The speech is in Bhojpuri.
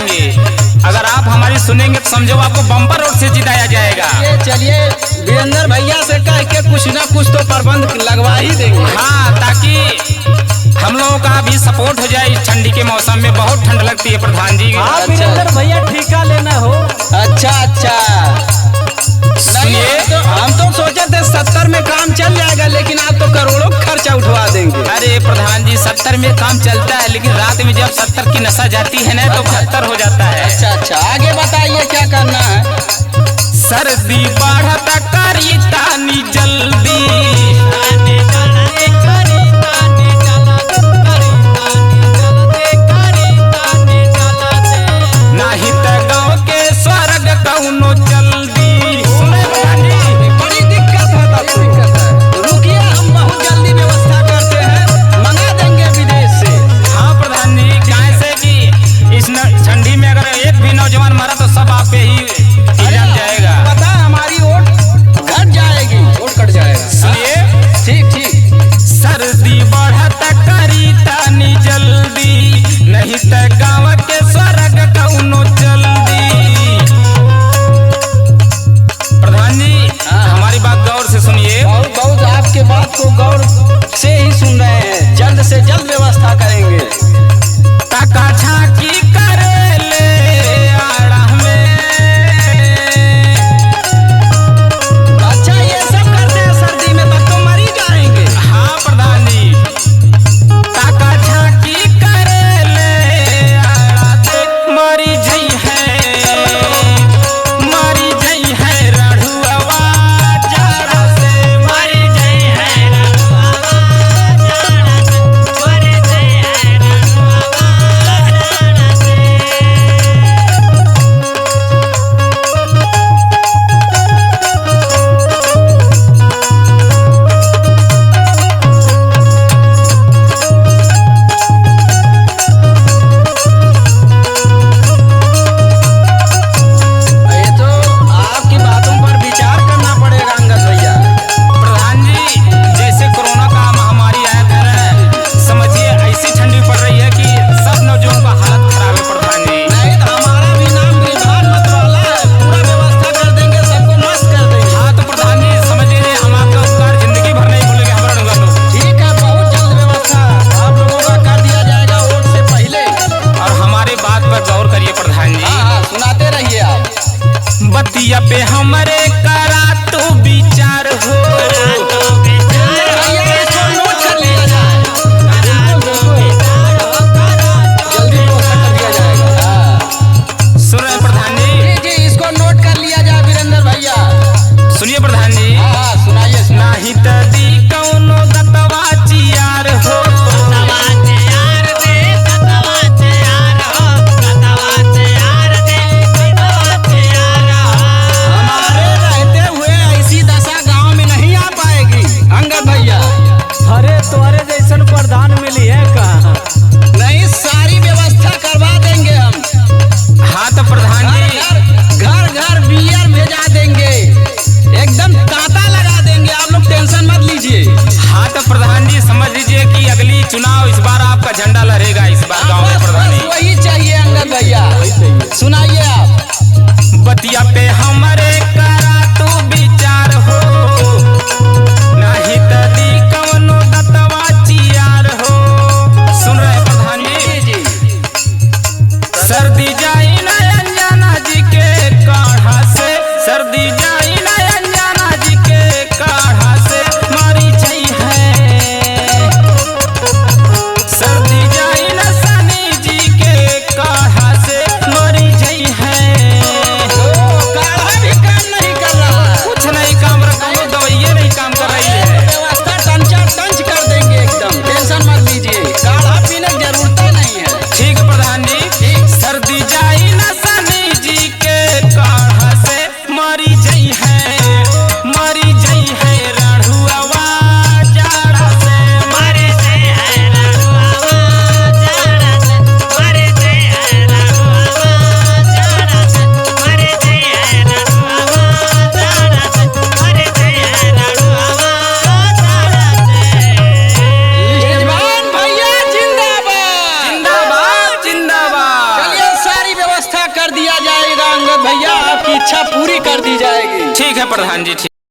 जाएंगे। अगर आप हमारी सुनेंगे तो समझो आपको बम्पर रोड से जिताया जाएगा। चलिए वीरेंद्र भैया से कह के कुछ ना कुछ तो प्रबंध लगवा ही देंगे। हाँ, ताकि हम लोगों का भी सपोर्ट हो जाए। इस ठंडी के मौसम में बहुत ठंड लगती है प्रधान जी। हाँ वीरेंद्र भैया ठीका लेना हो। अच्छा सुनिए, हम तो सोचे थे 70 में काम चल जाएगा, लेकिन आप तो करोड़ों खर्चा उठवा देंगे। अरे प्रधान जी 70 में काम चलता है, लेकिन रात में जब 70 की नशा जाती है ना तो 72 हो जाता है। अच्छा आगे बताइए क्या करना है। सर्दी बढ़त करी तानी जल्दी, नहीं त गाँव के स्वर्ग कौनो जल्दी। बड़ी दिक्कत है। रुकिए, हम बहुत जल्दी व्यवस्था करते हैं, मंगा देंगे विदेश से। हाँ प्रधान जी, कैसे कि इस ठंडी में अगर एक भी नौजवान मरा तो सब आप पे ही इल्जाम जाएगा। पता है हमारी वोट घट जाएगी, वोट कट जाएगा। सुनिए, ठीक सर्दी बढ़त करी तानी जल्दी, नहीं त गाँव के स्वर्ग कौनो जल्दी। प्रधान जी हमारी बात गौर से सुनिए। बहुत आपके बात को गौर से ही सुन रहे हैं। जल्द से जल्द व्यवस्था करेंगे। टाका झांकी करे ले आड़ा में, अच्छा ये सब करते हैं सर्दी में, तब तो मर ही जाएंगे। हाँ प्रधान जी, टाका झांकी करे ले आड़ा से मरी जई है रढ़ुआ जाड़ा से, मरी जई है रढ़ुआ जाड़ा से, मरी जई है रढ़ुआ जाड़ा से। ये तो आपकी बातों पर विचार करना पड़ेगा अंगद भैया। प्रधान जी, जैसे कोरोना का महामारी आया था ना, समझिए ऐसी ठंडी पड़ रही है कि सब नौजवानों का हालत खराब है प्रधान जी। नहीं तो हमारा भी नाम विधान मत वाला है, पूरा व्यवस्था कर देंगे, सबको मस्त कर देंगे। हाँ तो प्रधान जी समझ लीजिए, हम आपका उपकार जिंदगी भर नहीं भूलेंगे हमारा डूंगा लोग। ठीक है, बहुत जल्द व्यवस्था आप लोगों का कर दिया जाएगा वोट से पहले। और हमारी बात पर गौर करिए प्रधान जी। हाँ सुनाते रहिए आप। बतिया पे हमारे करा तो विचार हो, भैया इसको नोट कर लिया जाए, जल्दी व्यवस्था कर दिया जाएगा। हाँ। सुन रहे हैं प्रधान जी? जी इसको नोट कर लिया जाए वीरेंद्र भैया। सुनिए प्रधान जी, हाँ सुनाइए। नाही त दी कौनो दतवा चियार हो, हमारे रहते हुए ऐसी दशा गांव में नहीं आ पाएगी अंगद भैया। अरे तोहरे जैसन प्रधान मिली है कहाँ? नहीं, सारी व्यवस्था करवा देंगे हम। हाँ तो प्रधान जी, घर बियर भेजा देंगे, एकदम तांता लगा देंगे, आप लोग टेंशन मत लीजिए। हाँ तो प्रधान जी समझ लीजिए कि अगली चुनाव इस बार आपका झंडा लहरेगा इस बार गाँव में बस प्रधान जी। वही चाहिए अंगद भैया। सुनाइए आप। बतिया पे हमारे करा तू विचार हो, नहीं त दी कौनो दतवा चियार हो। सुन रहे हैं प्रधान जी? सर्दी जाई ना अंजना जी के काढ़ा से, सर्दी जाई ना अंजना जी के काढ़ा से, मारी जई है। सर्दी जाई ना सनी जी के काढ़ा से, मरी जई है। काढ़ा भी काम नहीं कर रहा है। कुछ नहीं काम रखा, दवाइयाँ नहीं काम कर रही है। व्यवस्था टंच कर देंगे एकदम, टेंशन मत लीजिए, काढ़ा पीने की जरूरत नहीं है। ठीक है प्रधान जी, सर्दी जाई ना सनी जी के काढ़ा से, मरी जई है। इच्छा पूरी कर दी जाएगी। ठीक है प्रधान जी, ठीक।